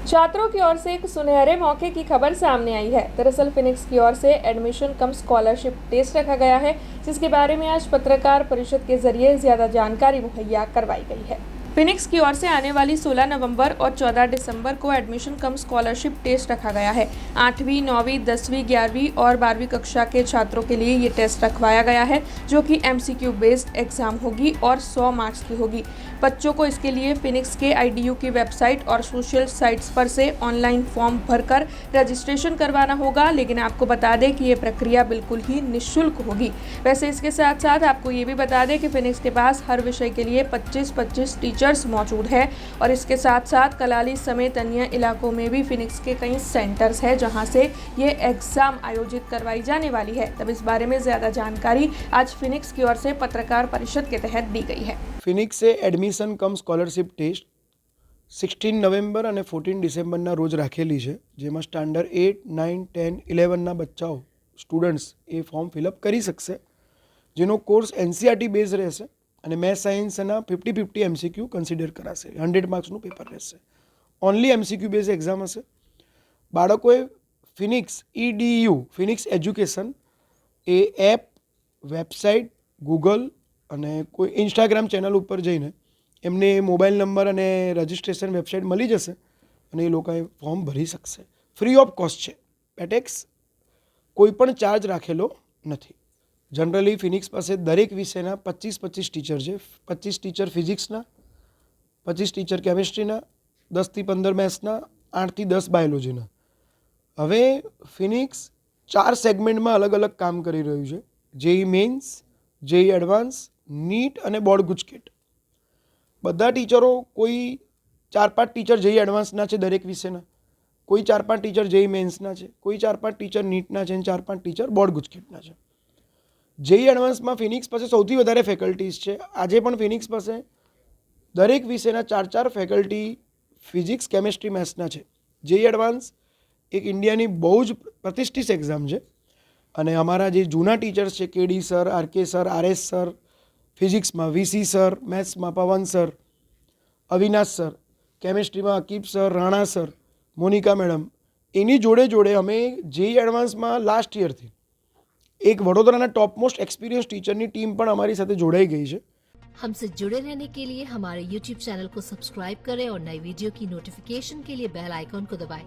छात्रों की ओर से एक सुनहरे मौके की खबर सामने आई है। दरअसल फिनिक्स की ओर से एडमिशन कम स्कॉलरशिप टेस्ट रखा गया है, जिसके बारे में आज पत्रकार परिषद के जरिए ज्यादा जानकारी मुहैया करवाई गई है। फिनिक्स की ओर से आने वाली 16 नवंबर और 14 दिसंबर को एडमिशन कम स्कॉलरशिप टेस्ट रखा गया है। 8वीं, 9वीं, 10वीं, 11वीं और 12वीं कक्षा के छात्रों के लिए ये टेस्ट रखवाया गया है, जो कि MCQ बेस्ड एग्जाम होगी और 100 मार्क्स की होगी। बच्चों को इसके लिए फिनिक्स के IDU की वेबसाइट और सोशल साइट्स पर से ऑनलाइन फॉर्म भरकर रजिस्ट्रेशन करवाना होगा, लेकिन आपको बता दें कि ये प्रक्रिया बिल्कुल ही निःशुल्क होगी। वैसे इसके साथ साथ आपको ये भी बता दें कि फिनिक्स के पास हर विषय के लिए 25-25 टीचर्स मौजूद है और इसके साथ साथ कलाली समेत अन्य इलाकों में भी फिनिक्स के कई सेंटर्स हैं जहां से ये एग्जाम आयोजित करवाई जाने वाली है। तब इस बारे में ज़्यादा जानकारी आज फिनिक्स की ओर से पत्रकार परिषद के तहत दी गई है। ફિનિક્સે એડમિશન કમ સ્કોલરશિપ ટેસ્ટ 16 નવેમ્બર અને 14 ડિસેમ્બરના રોજ રાખેલી છે, જેમાં સ્ટાન્ડર્ડ 8, 9, 10, 11ના બચ્ચાઓ સ્ટુડન્ટ્સ એ ફોર્મ ફિલઅપ કરી શકશે, જેનો કોર્સ NCERT બેઝ રહેશે અને મેથ્સ સાયન્સના 50-50 MCQ કન્સિડર કરાશે। 100 માર્ક્સનું પેપર રહેશે। ઓનલી MCQ બેઝ એક્ઝામ હશે। બાળકોએ ફિનિક્સ EDU ફિનિક્સ એજ્યુકેશન એ એપ, વેબસાઇટ, ગૂગલ અને કોઈ ઇન્સ્ટાગ્રામ ચેનલ ઉપર જઈને એમને મોબાઈલ નંબર અને રજિસ્ટ્રેશન વેબસાઇટ મળી જશે અને એ લોકોએ ફોર્મ ભરી શકશે। ફ્રી ઓફ કોસ્ટ છે, પેટેક્સ કોઈ પણ ચાર્જ રાખેલો નથી। જનરલી ફિનિક્સ પાસે દરેક વિષયના 25-25 ટીચર છે। 25 ટીચર ફિઝિક્સના, 25 ટીચર કેમિસ્ટ્રીના, 10થી 15 મેથ્સના, 8થી 10 બાયોલોજીના। હવે ફિનિક્સ 4 સેગમેન્ટમાં અલગ અલગ કામ કરી રહ્યું છે: JEE Mains, JEE advance, NEET અને બોર્ડ ગુજકેટ। બધા ટીચરો કોઈ 4-5 ટીચર JEE એડવાન્સના છે દરેક વિષયના, કોઈ 4-5 ટીચર JEE મેઇન્સના છે, કોઈ 4-5 ટીચર નીટના છે અને 4-5 ટીચર બોર્ડ ગુજકેટના છે। JEE એડવાન્સમાં ફિનિક્સ પાસે સૌથી વધારે ફેકલ્ટીઝ છે। આજે પણ ફિનિક્સ પાસે દરેક વિષયના 4-4 ફેકલ્ટી ફિઝિક્સ, કેમિસ્ટ્રી, મેથ્સના છે। JEE એડવાન્સ એક ઇન્ડિયાની બહુ જ પ્રતિષ્ઠિત એક્ઝામ છે અને અમારા જે જૂના ટીચર્સ છે, KD sir, RK sir, RS sir, ફિઝિક્સમાં VC સર, મેથ્સમાં પવન સર, અવિનાશ સર, કેમિસ્ટ્રીમાં Aqib sir, Rana sir, Monica madam, એની જોડે જોડે અમે JEE એડવાન્સમાં લાસ્ટ યરથી એક વડોદરાના टॉप मोस्ट एक्सपीरियंस टीचरनी टीम પણ અમારી સાથે જોડાઈ ગઈ છે। हमसे जुड़े रहने के लिए हमारे YouTube चैनल को सब्सक्राइब करें और नई वीडियो की नोटिफिकेशन के लिए बेल आइकॉन को दबाएं।